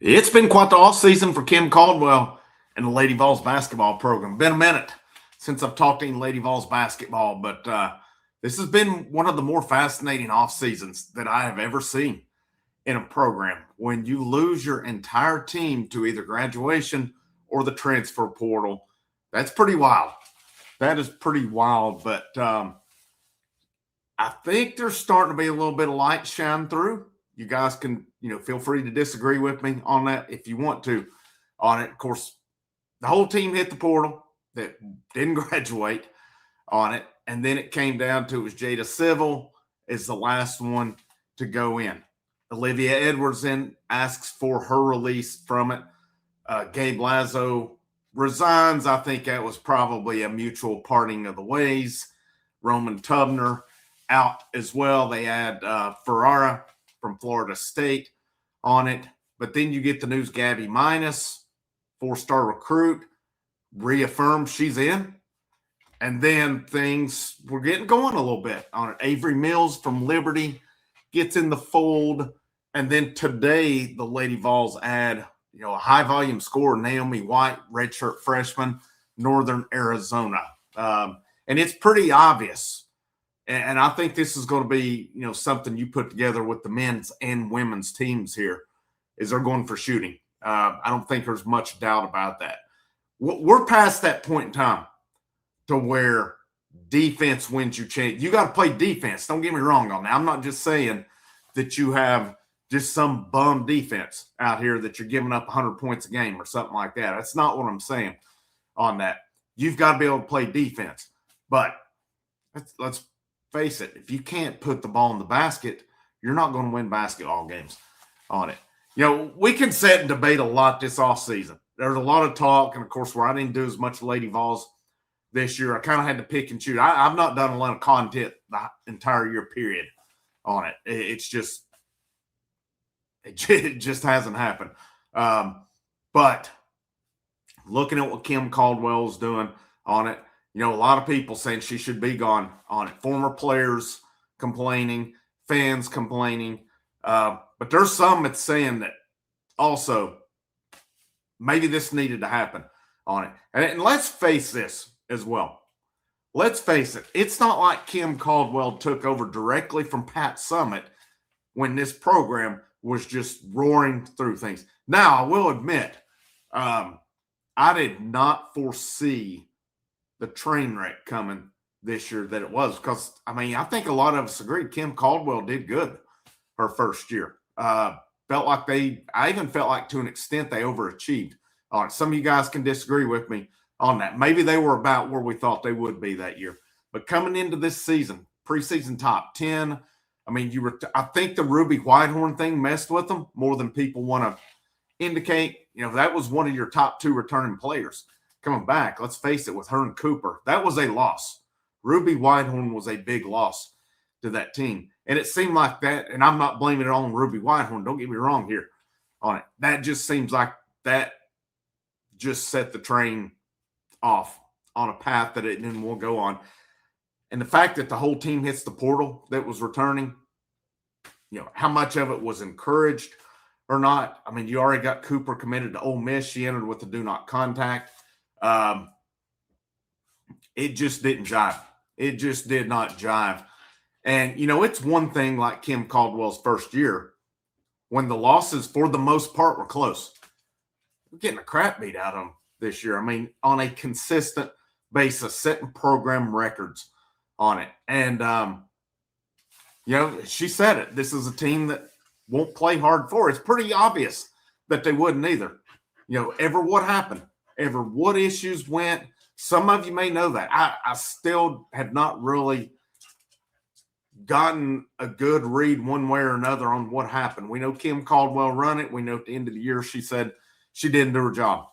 It's been quite the off season for Kim Caldwell and the Lady Vols basketball program. Been a minute since I've talked to Lady Vols basketball, but this has been one of the more fascinating off seasons that I have ever seen in a program. When you lose your entire team to either graduation or the transfer portal, that's pretty wild. That is pretty wild, but I think there's starting to be a little bit of light shine through. You guys can, feel free to disagree with me on that if you want to on it. Of course, the whole team hit the portal that didn't graduate on it. And then it came down to it was Jada Civil is the last one to go in. Olivia Edwards then asks for her release from it. Gabe Lazo resigns. I think that was probably a mutual parting of the ways. Roman Tubner out as well. They add Ferrara from Florida State on it. But then you get the news Gabby Minus, 4-star recruit, reaffirms she's in. And then things were getting going a little bit on it. Avery Mills from Liberty gets in the fold. And then today, the Lady Vols add, a high-volume scorer, Naomi White, redshirt freshman, Northern Arizona. And it's pretty obvious. And I think this is going to be, something you put together with the men's and women's teams here is they're going for shooting. I don't think there's much doubt about that. We're past that point in time to where defense wins you change. You got to play defense. Don't get me wrong on that. I'm not just saying that you have just some bum defense out here that you're giving up 100 points a game or something like that. That's not what I'm saying on that. You've got to be able to play defense. But let's face it, if you can't put the ball in the basket, you're not going to win basketball games on it. We can sit and debate a lot this offseason. There's a lot of talk, and of course, where I didn't do as much Lady Vols this year, I kind of had to pick and choose. I've not done a lot of content the entire year period on it. It just hasn't happened. But looking at what Kim Caldwell is doing on it, a lot of people saying she should be gone on it. Former players complaining, fans complaining. But there's some that's saying that also maybe this needed to happen on it. And let's face this as well. Let's face it. It's not like Kim Caldwell took over directly from Pat Summitt when this program was just roaring through things. Now, I will admit, I did not foresee the train wreck coming this year that it was because, I think a lot of us agreed Kim Caldwell did good her first year. I even felt like to an extent they overachieved. Some of you guys can disagree with me on that. Maybe they were about where we thought they would be that year. But coming into this season, preseason top 10, I think the Ruby Whitehorn thing messed with them more than people want to indicate. That was one of your top 2 returning players coming back. Let's face it, with her and Cooper, that was a loss. Ruby Whitehorn was a big loss to that team. And it seemed like that, and I'm not blaming it on Ruby Whitehorn, don't get me wrong here on it. That just seems like that just set the train off on a path that it didn't want to go on. And the fact that the whole team hits the portal that was returning, how much of it was encouraged or not. You already got Cooper committed to Ole Miss. She entered with the do not contact. It just didn't jive. It just did not jive. And, it's one thing like Kim Caldwell's first year when the losses for the most part were close. We're getting the crap beat out of them this year. On a consistent basis, setting program records on it. And, she said it. This is a team that won't play hard for. It's pretty obvious that they wouldn't either. Ever what happened, ever what issues went. Some of you may know that. I still have not really gotten a good read one way or another on what happened. We know Kim Caldwell run it. We know at the end of the year she said she didn't do her job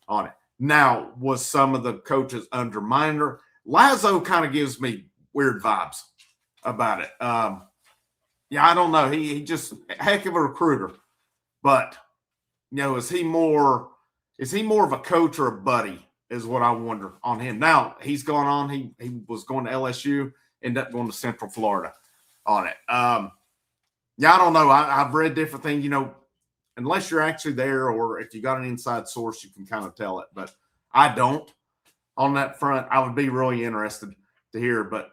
on it. Now, was some of the coaches undermining her? Lazo kind of gives me weird vibes about it. I don't know. He just a heck of a recruiter. But, is he more of a coach or a buddy is what I wonder on him. Now, he's gone on. He was going to LSU, ended up going to Central Florida on it. I don't know. I've read different things. unless you're actually there, or if you got an inside source, you can kind of tell it. But I don't on that front. I would be really interested to hear. But,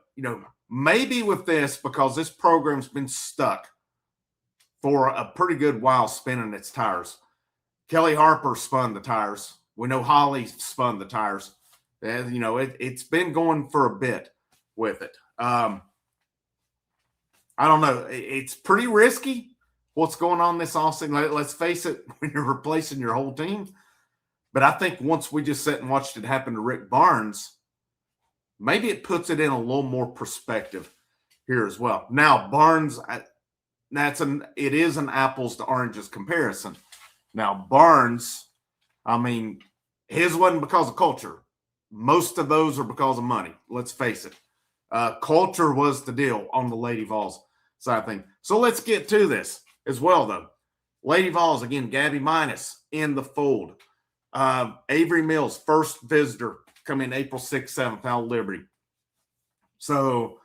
maybe with this, because this program's been stuck for a pretty good while spinning its tires. Kelly Harper spun the tires. We know Holly spun the tires. And, it's been going for a bit with it. I don't know. It's pretty risky what's going on this offseason. Let's face it, when you're replacing your whole team. But I think once we just sat and watched it happen to Rick Barnes, maybe it puts it in a little more perspective here as well. Now, Barnes, it is an apples to oranges comparison. Now, Barnes, his wasn't because of culture. Most of those are because of money. Let's face it. Culture was the deal on the Lady Vols side of things. So let's get to this as well, though. Lady Vols, again, Gabby Minus in the fold. Avery Mills, first visitor, come in April 6th, 7th, out of Liberty. So,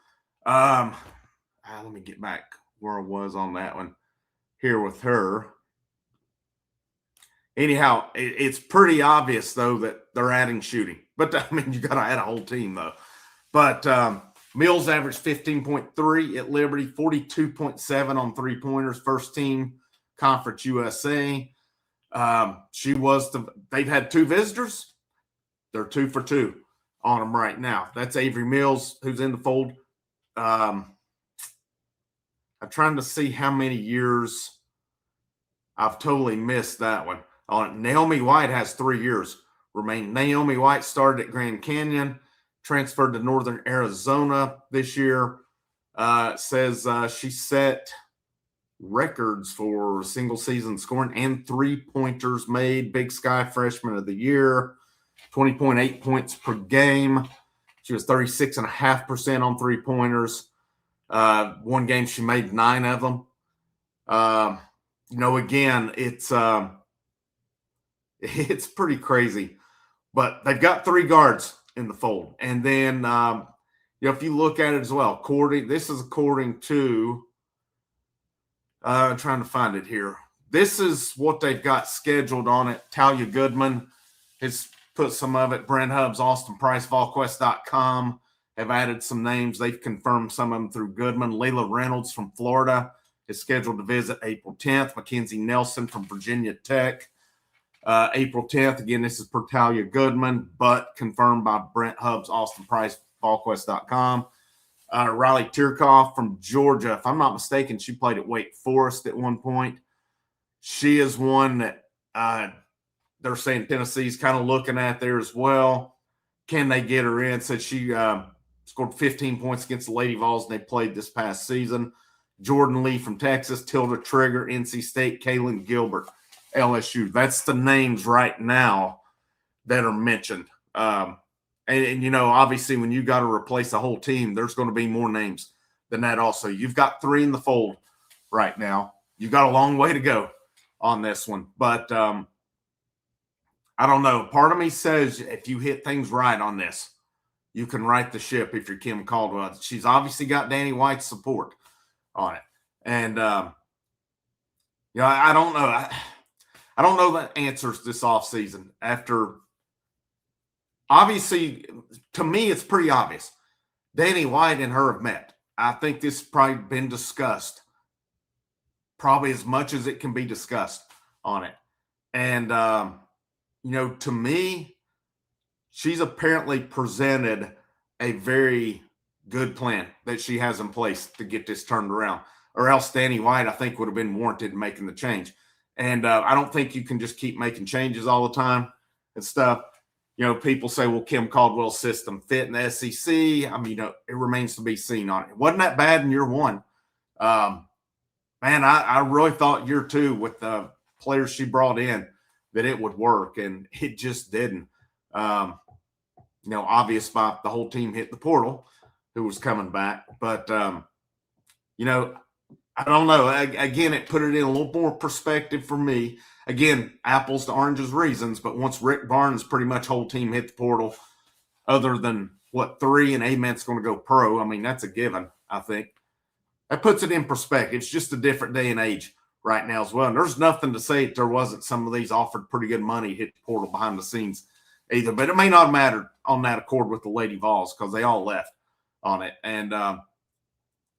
let me get back where I was on that one here with her. Anyhow, it's pretty obvious, though, that they're adding shooting. But, you got to add a whole team, though. But Mills averaged 15.3 at Liberty, 42.7 on three-pointers, first team Conference USA. They've had two visitors. They're 2 for 2 on them right now. That's Avery Mills, who's in the fold. I'm trying to see how many years I've totally missed that one. Naomi White has 3 years remaining. Naomi White started at Grand Canyon, transferred to Northern Arizona this year. Says she set records for single season scoring and three-pointers made. Big Sky Freshman of the Year, 20.8 points per game. She was 36.5% on three-pointers. One game she made 9 of them. Again, it's pretty crazy. But they've got 3 guards in the fold. And then, if you look at it as well, this is according to I'm trying to find it here. This is what they've got scheduled on it. Talia Goodman has put some of it. Brent Hubbs, Austin Price, VolQuest.com have added some names. They've confirmed some of them through Goodman. Layla Reynolds from Florida is scheduled to visit April 10th. Mackenzie Nelson from Virginia Tech, April 10th. Again, this is per Talia Goodman, but confirmed by Brent Hubbs, Austin Price, VolQuest.com. Riley Tierkoff from Georgia. If I'm not mistaken, she played at Wake Forest at one point. She is one that they're saying Tennessee's kind of looking at there as well. Can they get her in? Said she scored 15 points against the Lady Vols, and they played this past season. Jordan Lee from Texas, Tilda Trigger, NC State, Kaylin Gilbert, LSU. That's the names right now that are mentioned. And obviously, when you got to replace a whole team, there's going to be more names than that also. You've got 3 in the fold right now. You've got a long way to go on this one. But I don't know. Part of me says if you hit things right on this, you can right the ship if you're Kim Caldwell. She's obviously got Danny White's support on it. And, I don't know. I don't know that answers this offseason after – obviously, to me, it's pretty obvious. Danny White and her have met. I think this has probably been discussed probably as much as it can be discussed on it. And, to me, she's apparently presented a very good plan that she has in place to get this turned around. Or else Danny White, I think, would have been warranted in making the change. And I don't think you can just keep making changes all the time and stuff. People say, well, Kim Caldwell's system fit in the SEC. It remains to be seen on it. It wasn't that bad in year 1. Man, I really thought year 2 with the players she brought in that it would work, and it just didn't. Obvious by the whole team hit the portal who was coming back. But, I don't know. Again, it put it in a little more perspective for me. Again, apples to oranges reasons, but once Rick Barnes pretty much whole team hit the portal, other than 3 and Ament's going to go pro, that's a given, I think. That puts it in perspective. It's just a different day and age right now as well. And there's nothing to say that there wasn't some of these offered pretty good money hit the portal behind the scenes either. But it may not matter on that accord with the Lady Vols because they all left on it. And,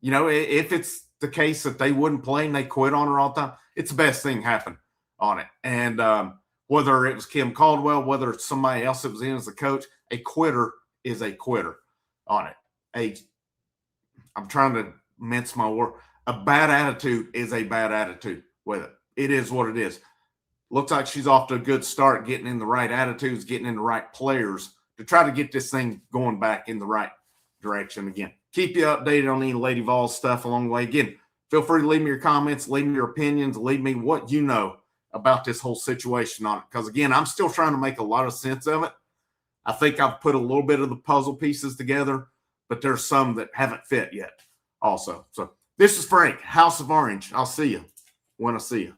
if it's the case that they wouldn't play and they quit on her all the time, it's the best thing happen on it. And whether it was Kim Caldwell, whether it's somebody else that was in as a coach, a quitter is a quitter on it. I'm trying to mince my word. A bad attitude is a bad attitude with it. It is what it is. Looks like she's off to a good start, getting in the right attitudes, getting in the right players to try to get this thing going back in the right direction again. Keep you updated on any Lady Vols stuff along the way. Again, feel free to leave me your comments, leave me your opinions, leave me what you know about this whole situation on it. Because, again, I'm still trying to make a lot of sense of it. I think I've put a little bit of the puzzle pieces together, but there's some that haven't fit yet also. So this is Frank, House of Orange. I'll see you when I see you.